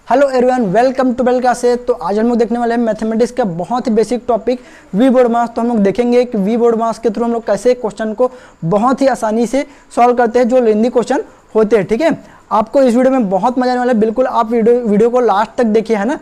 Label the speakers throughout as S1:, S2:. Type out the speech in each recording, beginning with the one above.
S1: Hello everyone, welcome to bell classes. तो आज हम लोग देखने वाले हैं मैथमेटिक्स का बहुत ही बेसिक टॉपिक वी बोर्ड मास। तो हम लोग देखेंगे कि वी बोर्ड मास के थ्रू हम लोग कैसे क्वेश्चन को बहुत ही आसानी से सॉल्व करते हैं जो लेंदी क्वेश्चन होते हैं। ठीक है, आपको इस वीडियो में बहुत मजा आने वाला है। बिल्कुल आप वीडियो को लास्ट तक देखिए, है ना,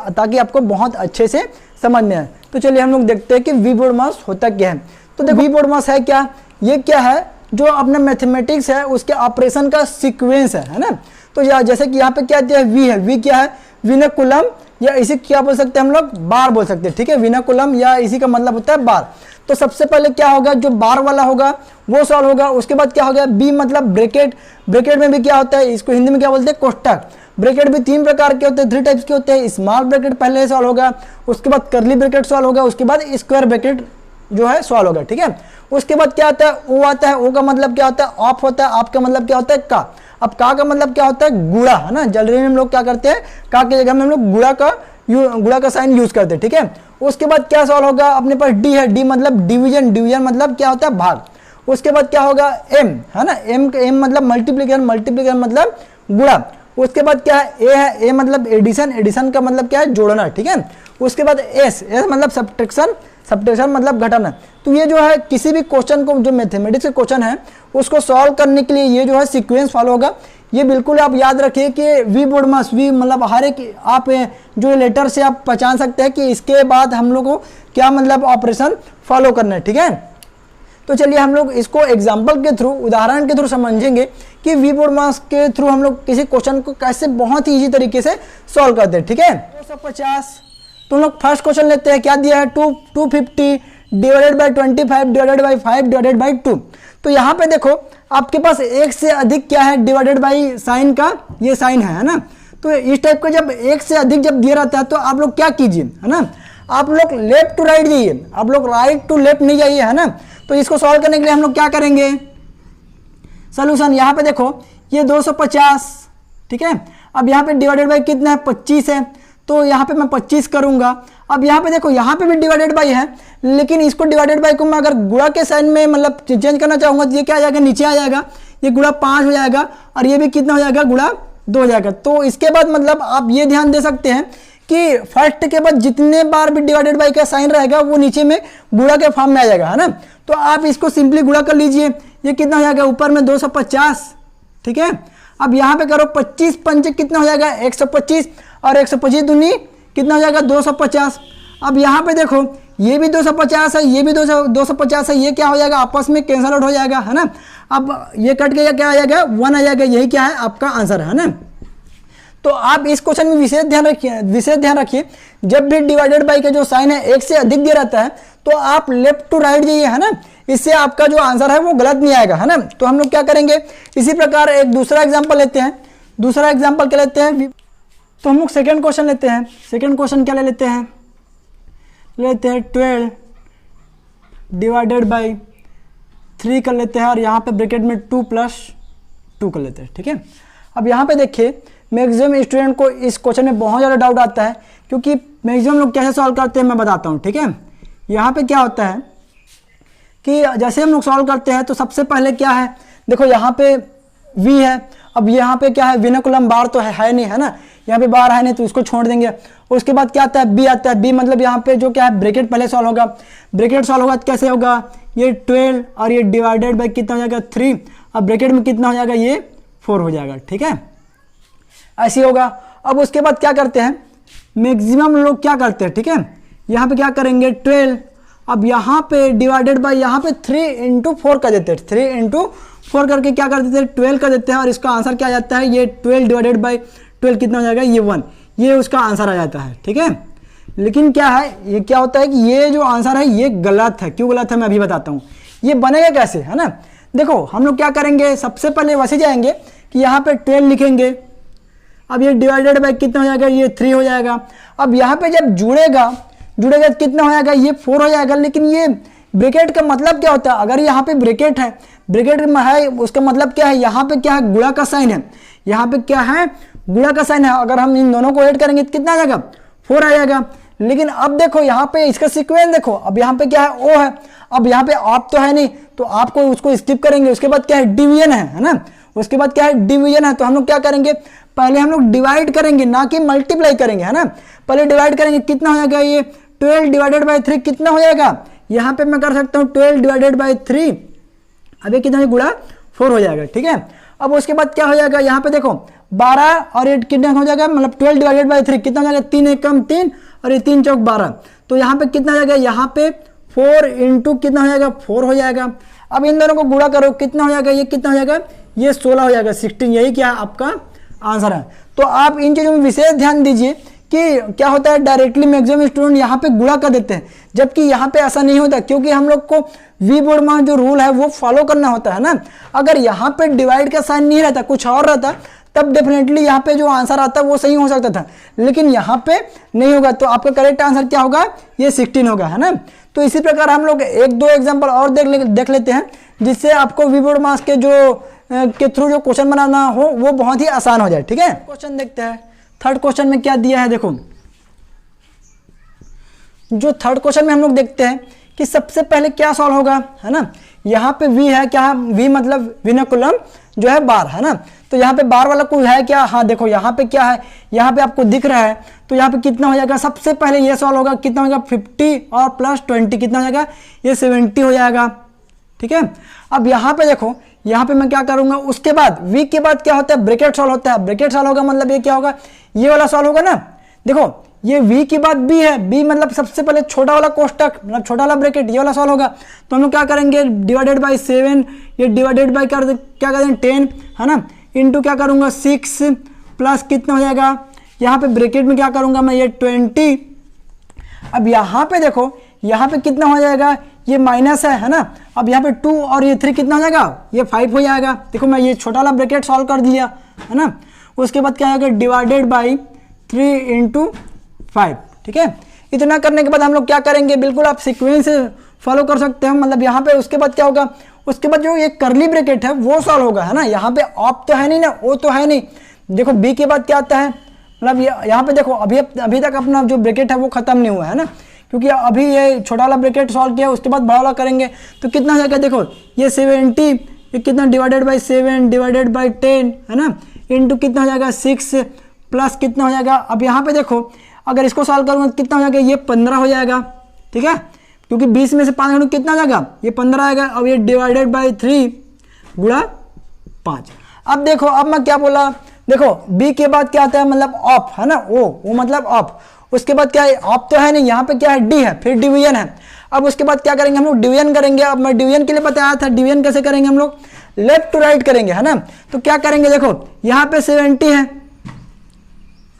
S1: ताकि आपको बहुत अच्छे से समझ में आए। तो चलिए हम लोग देखते हैं कि वी बोर्ड मास होता क्या है। तो देखो वी बोर्ड मास है क्या, ये क्या है, जो अपना मैथमेटिक्स है उसके ऑपरेशन का सीक्वेंस है ना। तो जैसे कि यहाँ पे क्या दिया है, वी है, वी क्या है, विनकुलम, या इसी क्या बोल सकते हैं हम लोग, बार बोल सकते हैं। ठीक है, विनकुलम या इसी का मतलब होता है बार। तो सबसे पहले क्या होगा, जो बार वाला होगा वो सॉल्व होगा। उसके बाद क्या होगा, बी मतलब ब्रैकेट। ब्रैकेट में भी क्या होता है, इसको हिंदी में क्या बोलते हैं, कोष्ठक। ब्रैकेट भी तीन प्रकार के होते हैं, 3 टाइप्स के होते हैं। स्मॉल ब्रैकेट पहले सॉल्व होगा, उसके बाद कर्ली ब्रैकेट सॉल्व होगा, उसके बाद स्क्वायर ब्रैकेट जो है सॉल्व होगा। ठीक है, उसके बाद क्या आता है, ओ आता है। ओ का मतलब क्या होता है, ऑफ होता है। ऑफ का मतलब क्या होता है, का। अब का मतलब क्या होता है, गुणा, है ना। जनरली हम लोग क्या करते हैं, का की जगह में हम लोग गुणा का साइन यूज करते हैं। ठीक है, उसके बाद क्या सॉल्व होगा, अपने पास डी है, डी मतलब डिवीजन। डिवीजन मतलब क्या होता है, भाग। उसके बाद क्या होगा, एम, है ना। एम मतलब मल्टीप्लीकेशन। मल्टीप्लीकेशन मतलब गुणा। उसके बाद क्या है, ए है, ए मतलब एडिशन। एडिशन का मतलब क्या है, जोड़ना। ठीक है, उसके बाद एस, एस मतलब सब्ट्रैक्शन। सब्ट्रैक्शन मतलब घटाना। तो ये जो है किसी भी क्वेश्चन को, जो मैथमेटिक्स के क्वेश्चन है उसको सॉल्व करने के लिए ये जो है सीक्वेंस फॉलो होगा। ये बिल्कुल आप याद रखिए कि वी बोर्ड मास, वी मतलब हर एक आप जो लेटर से आप पहचान सकते हैं कि इसके बाद हम लोग को क्या मतलब ऑपरेशन फॉलो करना है। ठीक है, तो चलिए हम लोग इसको एग्जाम्पल के थ्रू, उदाहरण के थ्रू समझेंगे कि वी बोर्ड मास के थ्रू हम लोग किसी क्वेश्चन को कैसे बहुत ही ईजी तरीके से सॉल्व करते हैं। ठीक है, 250। तो हम लोग फर्स्ट क्वेश्चन लेते हैं, क्या दिया है, 250 divided by 25 divided by 5 divided by 2। तो यहाँ पे देखो आपके पास एक से अधिक क्या है, डिवाइडेड बाई साइन का ये साइन है ना। तो इस टाइप का जब एक से अधिक जब दिया रहता है तो आप लोग क्या कीजिए, है ना, आप लोग लेफ्ट टू राइट जाइए, आप लोग राइट टू लेफ्ट नहीं जाइए, है ना। तो इसको सॉल्व करने के लिए हम लोग क्या करेंगे, सोल्यूशन यहाँ पे देखो ये 250। ठीक है, अब यहाँ पे डिवाइडेड बाई कितना है, 25 है। तो यहाँ पे मैं 25 करूंगा। अब यहाँ पे देखो यहाँ पे भी डिवाइडेड बाई है, लेकिन इसको डिवाइडेड बाई को मैं अगर गुणा के साइन में मतलब चेंज करना चाहूंगा तो ये क्या आ जाएगा, नीचे आ जाएगा, ये गुणा 5 हो जाएगा और ये भी कितना हो जाएगा, गुणा 2 हो जाएगा। तो इसके बाद मतलब आप ये ध्यान दे सकते हैं कि फर्स्ट के बाद जितने बार भी डिवाइडेड बाई का साइन रहेगा वो नीचे में गुणा के फॉर्म में आ जाएगा, है ना। तो आप इसको सिंपली गुणा कर लीजिए, ये कितना हो जाएगा, ऊपर में 250। ठीक है, अब यहाँ पे करो 25 पंचे कितना हो जाएगा, 125, और 125 दूनी कितना हो जाएगा, 250। अब यहाँ पे देखो ये भी 250 है, ये भी 250 है, ये क्या हो जाएगा, आपस में कैंसल आउट हो जाएगा, है ना। अब ये कट गया, क्या आ जाएगा, 1 आ जाएगा। यही क्या है, आपका आंसर है ना। तो आप इस क्वेश्चन में विशेष ध्यान रखिए, जब भी डिवाइडेड बाई का जो साइन है एक से अधिक दिया रहता है तो आप लेफ्ट टू राइट जाइए, है ना। इससे आपका जो आंसर है वो गलत नहीं आएगा, है ना। तो हम लोग क्या करेंगे, इसी प्रकार एक दूसरा एग्जाम्पल लेते हैं। दूसरा एग्जाम्पल क्या लेते हैं, तो हम लोग सेकेंड क्वेश्चन लेते हैं। सेकेंड क्वेश्चन क्या लेते हैं 12 डिवाइडेड बाई 3 कर लेते हैं, और यहाँ पे ब्रैकेट में 2 + 2 कर लेते हैं। ठीक है, अब यहाँ पे देखिए मैक्सिमम स्टूडेंट को इस क्वेश्चन में बहुत ज़्यादा डाउट आता है, क्योंकि मैक्सिमम लोग कैसे सॉल्व करते हैं मैं बताता हूँ। ठीक है, यहाँ पे क्या होता है कि जैसे हम लोग सॉल्व करते हैं तो सबसे पहले क्या है, देखो यहाँ पे v है। अब यहाँ पे क्या है, विनकुलम बार तो है नहीं, है ना, यहाँ पे बार है नहीं तो इसको छोड़ देंगे। उसके बाद क्या आता है, b आता है। b मतलब यहाँ पे जो क्या है, ब्रैकेट पहले सॉल्व होगा। ब्रैकेट सॉल्व होगा तो कैसे होगा, ये 12 और ये डिवाइडेड बाई कितना हो जाएगा, 3, अब ब्रैकेट में कितना हो जाएगा, ये 4 हो जाएगा। ठीक है, ऐसे होगा। अब उसके बाद क्या करते हैं, मैक्सिमम लोग क्या करते हैं, ठीक है, यहाँ पे क्या करेंगे 12, अब यहाँ पे डिवाइडेड बाई यहाँ पे 3 × 4 कर देते हैं। 3 × 4 करके क्या कर देते हैं, 12 कर देते हैं, और इसका आंसर क्या आ जाता है, ये 12 डिवाइडेड बाई 12 कितना हो जाएगा, ये 1, ये उसका आंसर आ जाता है। ठीक है, लेकिन क्या है, ये क्या होता है कि ये जो आंसर है ये गलत है। क्यों गलत है मैं अभी बताता हूँ, ये बनेगा कैसे, है ना। देखो हम लोग क्या करेंगे, सबसे पहले वैसे जाएंगे कि यहाँ पे 12 लिखेंगे। अब ये डिवाइडेड बाई कितना हो जाएगा, ये 3 हो जाएगा। अब यहाँ पे जब जुड़ेगा तो कितना हो जाएगा, ये 4 हो जाएगा। लेकिन ये ब्रैकेट का मतलब क्या होता है, अगर यहाँ पे ब्रैकेट है, ब्रैकेट में है, उसका मतलब क्या है, यहाँ पे क्या है, गुणा का साइन है, यहाँ पे क्या है, गुणा का साइन है। अगर हम इन दोनों को ऐड करेंगे तो कितना आ जाएगा, 4 आ जाएगा। लेकिन अब देखो यहाँ पे इसका सीक्वेंस देखो, अब यहाँ पे क्या है, ओ है, अब यहाँ पे आप तो है नहीं तो आपको उसको स्किप करेंगे। उसके बाद क्या है, डिवीजन है ना, उसके बाद क्या है, डिवीजन है। तो हम लोग क्या करेंगे, पहले हम लोग डिवाइड करेंगे, ना कि मल्टीप्लाई करेंगे, है ना। पहले डिवाइड करेंगे, कितना हो जाएगा ये 12 डिवाइडेड बाई 3 कितना हो जाएगा, यहाँ पे मैं कर सकता हूँ 12 डिवाइडेड बाई 3, अब ये कितना गुणा 4 हो जाएगा, ठीक है। अब उसके बाद क्या हो जाएगा, यहाँ पे देखो 12 और ये कितना हो जाएगा, मतलब 12 डिवाइडेड बाई 3 कितना हो जाएगा, 3 एक कम 3 और ये 3 चौक 12, तो यहाँ पे कितना हो जाएगा, यहाँ पे 4 इंटू कितना हो जाएगा 4 हो जाएगा। अब इन दोनों को गुणा करो, कितना हो जाएगा, ये कितना हो जाएगा, ये 16 हो जाएगा, 16, यही क्या आपका आंसर है। तो आप इन चीज़ों में विशेष ध्यान दीजिए कि क्या होता है, डायरेक्टली मैक्सिमम स्टूडेंट यहाँ पे गुणा कर देते हैं, जबकि यहाँ पे ऐसा नहीं होता, क्योंकि हम लोग को वी बोर्ड में जो रूल है वो फॉलो करना होता है ना। अगर यहाँ पे डिवाइड का साइन नहीं रहता, कुछ और रहता, तब डेफिनेटली यहाँ पे जो आंसर आता है वो सही हो सकता था, लेकिन यहाँ पे नहीं होगा। तो आपका करेक्ट आंसर क्या होगा, ये 16 होगा, है ना। तो इसी प्रकार हम लोग एक दो एग्जाम्पल और देख लेते हैं, जिससे आपको वी बोर्ड मार्क्स के थ्रू जो क्वेश्चन बनाना हो वो बहुत ही आसान हो जाए, ठीक है। क्वेश्चन देखते हैं, थर्ड क्वेश्चन में क्या दिया है। देखो जो थर्ड क्वेश्चन में हम लोग देखते हैं कि सबसे पहले क्या सॉल्व होगा, है ना। यहाँ पे v है क्या, v मतलब विनकुलम जो है बार, है ना। तो यहाँ पे बार वाला कोई है क्या, हाँ देखो यहाँ पे क्या है, यहाँ पे आपको दिख रहा है, तो यहाँ पे कितना हो जाएगा, सबसे पहले ये सॉल्व होगा, कितना हो जाएगा 50 और प्लस 20 कितना हो जाएगा, ये 70 हो जाएगा, ठीक है। अब यहाँ पे देखो, यहाँ पे मैं क्या करूंगा, उसके बाद v के बाद क्या होता है, ब्रैकेट सॉल्व होता है। ब्रैकेट सॉल्व होगा मतलब ये क्या होगा, ये वाला सॉल्व होगा ना। देखो ये v के बाद b है, b मतलब सबसे पहले छोटा वाला कोष्टक, मतलब छोटा वाला ब्रैकेट, ये वाला सॉल्व होगा। तो हम लोग क्या करेंगे, डिवाइडेड बाई 7, ये डिवाइडेड बाई क्या करेंगे 10, है ना, इंटू क्या करूंगा 6 प्लस कितना हो जाएगा, यहाँ पे ब्रैकेट में क्या करूंगा मैं, ये 20। अब यहाँ पे देखो, यहाँ पे कितना हो जाएगा, ये माइनस है ना। अब यहाँ पे 2 और ये 3 कितना हो जाएगा, ये 5 हो जाएगा। देखो मैं ये छोटा वाला ब्रैकेट सॉल्व कर दिया, है ना। उसके बाद क्या आएगा, डिवाइडेड बाई 3 इंटू 5, ठीक है। इतना करने के बाद हम लोग क्या करेंगे, बिल्कुल आप सीक्वेंस फॉलो कर सकते हैं, मतलब यहाँ पे उसके बाद क्या होगा, उसके बाद जो ये करली ब्रैकेट है वो सॉल्व होगा, है ना। यहाँ पे ऑप तो है नहीं ना, ओ तो है नहीं। देखो बी के बाद क्या आता है, मतलब यहाँ पे देखो अभी तक अपना जो ब्रैकेट है वो खत्म नहीं हुआ है ना, क्योंकि अभी ये छोटा वाला ब्रैकेट सॉल्व किया, उसके बाद बड़ा वाला करेंगे तो कितना हो जाएगा, देखो ये 70, ये कितना डिवाइडेड बाई 7 डिवाइडेड बाई 10, है ना, इंटू कितना हो जाएगा 6 प्लस कितना हो जाएगा। अब यहाँ पे देखो अगर इसको सॉल्व करूँगा कितना हो जाएगा, ये 15 हो जाएगा, ठीक है, क्योंकि 20 में से 5 घटाओ कितना आ जाएगा, ये 15 आएगा। अब ये डिवाइडेड बाई 3 गुणा 5। अब देखो, अब मैं क्या बोला, देखो बी के बाद क्या आता है, मतलब ऑफ, है ना, ओ मतलब ऑफ। उसके बाद क्या है, ऑफ तो है नहीं, यहाँ पे क्या है डी है, फिर डिवीजन है। अब उसके बाद क्या करेंगे हम लोग, डिवीजन करेंगे। अब मैं डिवीजन के लिए बताया था, डिवीजन कैसे करेंगे हम लोग, लेफ्ट टू राइट करेंगे, है ना। तो क्या करेंगे, देखो यहाँ पे 70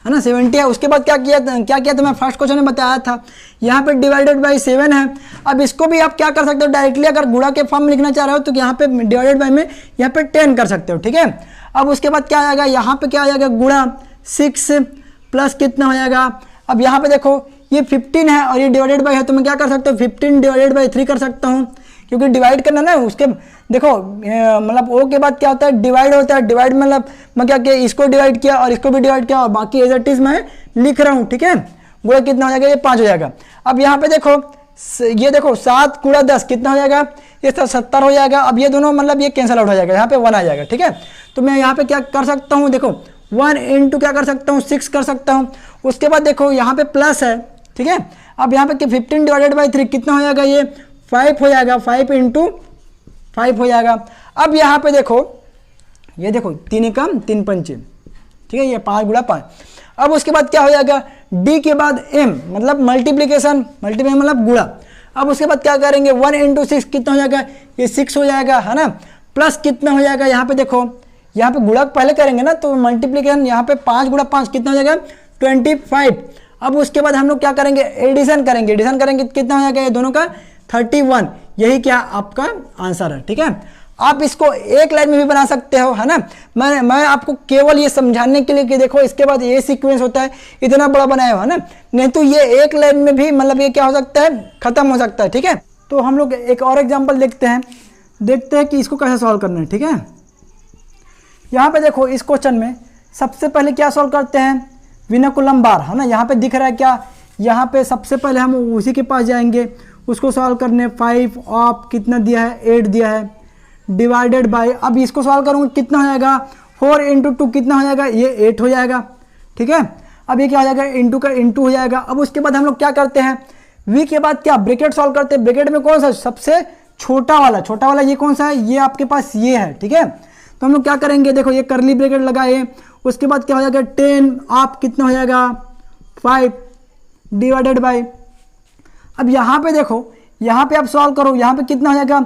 S1: है ना, 70 है। उसके बाद क्या किया तो मैं फर्स्ट क्वेश्चन में बताया था, यहाँ पे डिवाइडेड बाई 7 है। अब इसको भी आप क्या कर सकते हो, डायरेक्टली अगर गुणा के फॉर्म में लिखना चाह रहे हो तो यहाँ पे डिवाइडेड बाई में यहाँ पे 10 कर सकते हो, ठीक है। अब उसके बाद क्या आएगा, यहाँ पे क्या आ जाएगा, गुणा 6 प्लस कितना हो जाएगा। अब यहाँ पे देखो ये 15 है और ये डिवाइडेड बाई है, तो मैं क्या कर सकता हूँ 15 डिवाइडेड बाई 3 कर सकता हूँ, क्योंकि डिवाइड करना ना उसके, देखो मतलब ओ के बाद क्या होता है, डिवाइड होता है। डिवाइड मतलब मैं क्या किया, इसको डिवाइड किया और इसको भी डिवाइड किया और बाकी एज इट इज मैं लिख रहा हूँ, ठीक है। गुणा कितना हो जाएगा, ये 5 हो जाएगा। अब यहाँ पे देखो, ये देखो 7 गुणा 10 कितना हो जाएगा, ये 70 हो जाएगा। अब ये दोनों मतलब ये कैंसिल आउट हो जाएगा, यहाँ पे 1 आ जाएगा, ठीक है। तो मैं यहाँ पे क्या कर सकता हूँ, देखो 1 इंटू क्या कर सकता हूँ 6 कर सकता हूँ। उसके बाद देखो यहाँ पे प्लस है, ठीक है। अब यहाँ पे 15 डिवाइडेड बाई 3 कितना हो जाएगा, ये 5 हो जाएगा, 5 इंटू 5 हो जाएगा। अब यहाँ पे देखो, ये देखो 3 कम 3 पंचे, ठीक है, ये 5 गुणा 5। अब उसके बाद क्या हो जाएगा, डी के बाद एम मतलब मल्टीप्लीकेशन मतलब गुणा। अब उसके बाद क्या करेंगे, 1 इंटू 6 कितना हो जाएगा, ये 6 हो जाएगा, है ना। प्लस कितना हो जाएगा, यहाँ पे देखो, यहाँ पे गुणा पहले करेंगे ना, तो मल्टीप्लीकेशन यहाँ पे 5 गुणा 5 कितना हो जाएगा 25। अब उसके बाद हम लोग क्या करेंगे, एडिशन करेंगे कितना हो जाएगा, ये दोनों का 31। यही क्या आपका आंसर है, ठीक है। आप इसको एक लाइन में भी बना सकते हो, है ना। मैं आपको केवल ये समझाने के लिए कि देखो इसके बाद ये सीक्वेंस होता है, इतना बड़ा बनाया हुआ है ना, नहीं तो ये एक लाइन में भी मतलब ये क्या हो सकता है, खत्म हो सकता है, ठीक है। तो हम लोग एक और एग्जाम्पल देखते हैं कि इसको कैसे सॉल्व करना है, ठीक है। यहाँ पे देखो इस क्वेश्चन में सबसे पहले क्या सॉल्व करते हैं, विनकुलम बार, है ना। यहाँ पे दिख रहा है क्या, यहाँ पे सबसे पहले हम उसी के पास जाएंगे, उसको सॉल्व करने 5 ऑफ कितना दिया है 8 दिया है, डिवाइडेड बाय, अब इसको सॉल्व करूँगा कितना हो जाएगा 4 इंटू 2 कितना हो जाएगा, ये 8 हो जाएगा। ठीक है, अब ये क्या हो जाएगा इंटू का इंटू हो जाएगा। अब उसके बाद हम लोग क्या करते हैं, v के बाद क्या ब्रैकेट सॉल्व करते हैं। ब्रैकेट में कौन सा सबसे छोटा वाला ये कौन सा है, ये आपके पास ये है। ठीक है, तो हम लोग क्या करेंगे, देखो ये करली ब्रैकेट लगाए, उसके बाद क्या हो जाएगा 10 आप कितना हो जाएगा 5 डिवाइडेड बाय, अब यहाँ पे देखो, यहाँ पे आप सॉल्व करो, यहाँ पे कितना हो जाएगा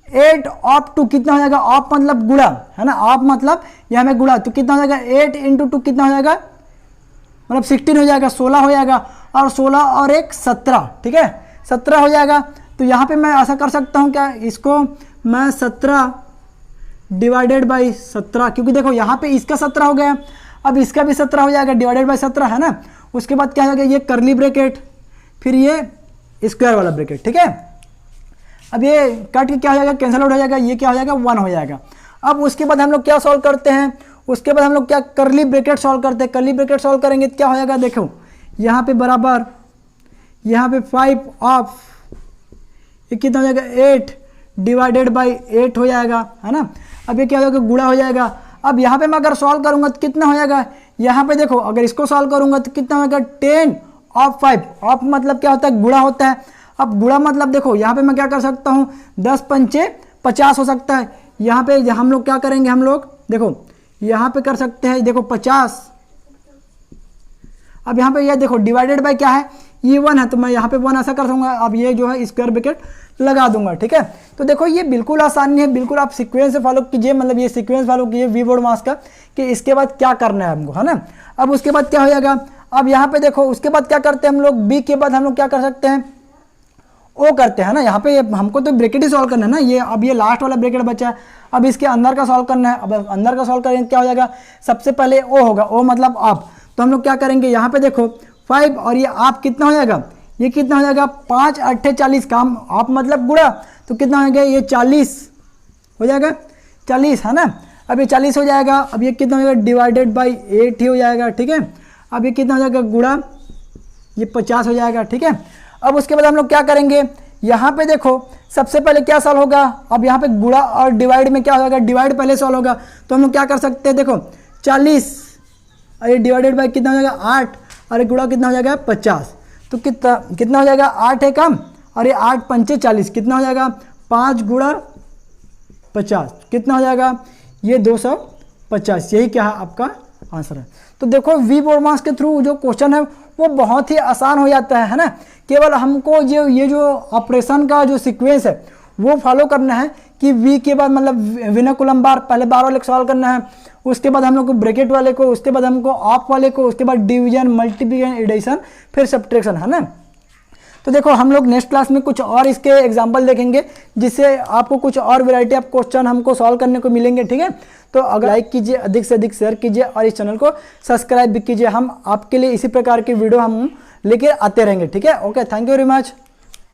S1: 8 ऑफ 2 कितना हो जाएगा, ऑफ मतलब गुणा है ना, ऑफ मतलब यहाँ में गुणा, तो कितना हो जाएगा 8 इंटू 2 कितना हो जाएगा, मतलब 16 हो जाएगा, 16 हो जाएगा, और 16 और 1 17। ठीक है, 17 हो जाएगा। तो यहाँ पे मैं ऐसा कर सकता हूँ क्या, इसको मैं 17 डिवाइडेड बाई 17, क्योंकि देखो यहाँ पे इसका 17 हो गया, अब इसका भी 17 हो जाएगा डिवाइडेड बाई 17 है ना। उसके बाद क्या हो जाएगा ये करली ब्रैकेट, फिर ये स्क्वायर वाला ब्रैकेट। ठीक है, अब ये कट के क्या हो जाएगा, कैंसिल आउट हो जाएगा, ये क्या हो जाएगा 1 हो जाएगा। अब उसके बाद हम लोग क्या सॉल्व करते हैं, उसके बाद हम लोग क्या करली ब्रैकेट सॉल्व करते हैं। करली ब्रैकेट सॉल्व करेंगे तो क्या हो जाएगा, देखो यहाँ पे बराबर, यहाँ पे 5 ऑफ ये कितना हो जाएगा 8 डिवाइडेड बाई 8 हो जाएगा है ना। अब ये क्या हो जाएगा गुणा हो जाएगा। अब यहाँ पे मैं अगर सॉल्व करूँगा तो कितना हो जाएगा, यहाँ पे देखो अगर इसको सॉल्व करूँगा तो कितना होगा 10 ऑफ 5, ऑफ मतलब क्या होता है गुणा होता है। अब गुणा मतलब देखो यहाँ पे मैं क्या कर सकता हूँ 10 पंचे 50 हो सकता है। यहाँ पे हम लोग क्या करेंगे, हम लोग देखो यहाँ पे कर सकते हैं, देखो 50। अब यहाँ पे ये देखो डिवाइडेड बाय क्या है, ये 1 है, तो मैं यहाँ पे 1 ऐसा कर दूंगा। अब ये जो है स्क्वायर ब्रैकेट लगा दूंगा। ठीक है, तो देखो ये बिल्कुल आसानी है, बिल्कुल आप सीक्वेंस से फॉलो कीजिए, मतलब ये सीक्वेंस फॉलो कीजिए वी बोर्ड मास का, कि इसके बाद क्या करना है हमको, है ना। अब उसके बाद क्या हो जाएगा, अब यहाँ पे देखो उसके बाद क्या करते हैं हम लोग, बी के बाद हम लोग क्या कर सकते हैं, ओ करते हैं ना। यहाँ पे हमको तो ब्रैकेट ही सॉल्व करना है ना, ये अब ये लास्ट वाला ब्रैकेट बचा है, अब इसके अंदर का सॉल्व करना है। अब अंदर का सॉल्व करेंगे क्या हो जाएगा, सबसे पहले ओ होगा, ओ मतलब आप, तो हम लोग क्या करेंगे यहाँ पे देखो 5 और ये आप कितना हो जाएगा, ये कितना हो जाएगा 5 8 40 काम, आप मतलब गुणा, तो कितना हो जाएगा ये 40 हो जाएगा, 40 है ना। अब ये 40 हो जाएगा, अब ये कितना हो जाएगा डिवाइडेड बाई 8 ही हो जाएगा। ठीक है, अब ये कितना हो जाएगा गुणा, ये 50 हो जाएगा। ठीक है, अब उसके बाद हम लोग क्या करेंगे, यहाँ पे देखो सबसे पहले क्या सॉल्व होगा, अब यहाँ पे गुणा और डिवाइड में क्या हो जाएगा, डिवाइड पहले सॉल्व होगा, तो हम लोग क्या कर सकते हैं, देखो 40 और ये डिवाइडेड बाई कितना हो जाएगा 8 और ये गुणा कितना हो जाएगा 50, तो कितना हो जाएगा 8 है कम, और ये 8 पंचे 40 कितना हो जाएगा 5 गुणा 50 कितना हो जाएगा ये 250। यही क्या है आपका आंसर है। तो देखो वी बोर्ड मास के थ्रू जो क्वेश्चन है वो बहुत ही आसान हो जाता है ना। केवल हमको जो ये जो ऑपरेशन का जो सीक्वेंस है वो फॉलो करना है कि वी के बाद मतलब विनकुलम बार पहले बार वाले को सॉल्व करना है, उसके बाद हम लोग को ब्रैकेट वाले को, उसके बाद हमको ऑफ वाले को, उसके बाद डिवीजन मल्टीप्लिकेशन एडिशन फिर सब्ट्रैक्शन, है ना। तो देखो हम लोग नेक्स्ट क्लास में कुछ और इसके एग्जाम्पल देखेंगे जिससे आपको कुछ और वैरायटी ऑफ क्वेश्चन हमको सॉल्व करने को मिलेंगे। ठीक है, तो अगर लाइक कीजिए, अधिक से अधिक शेयर कीजिए और इस चैनल को सब्सक्राइब भी कीजिए। हम आपके लिए इसी प्रकार के वीडियो हम लेके आते रहेंगे। ठीक है, okay, thank you very much.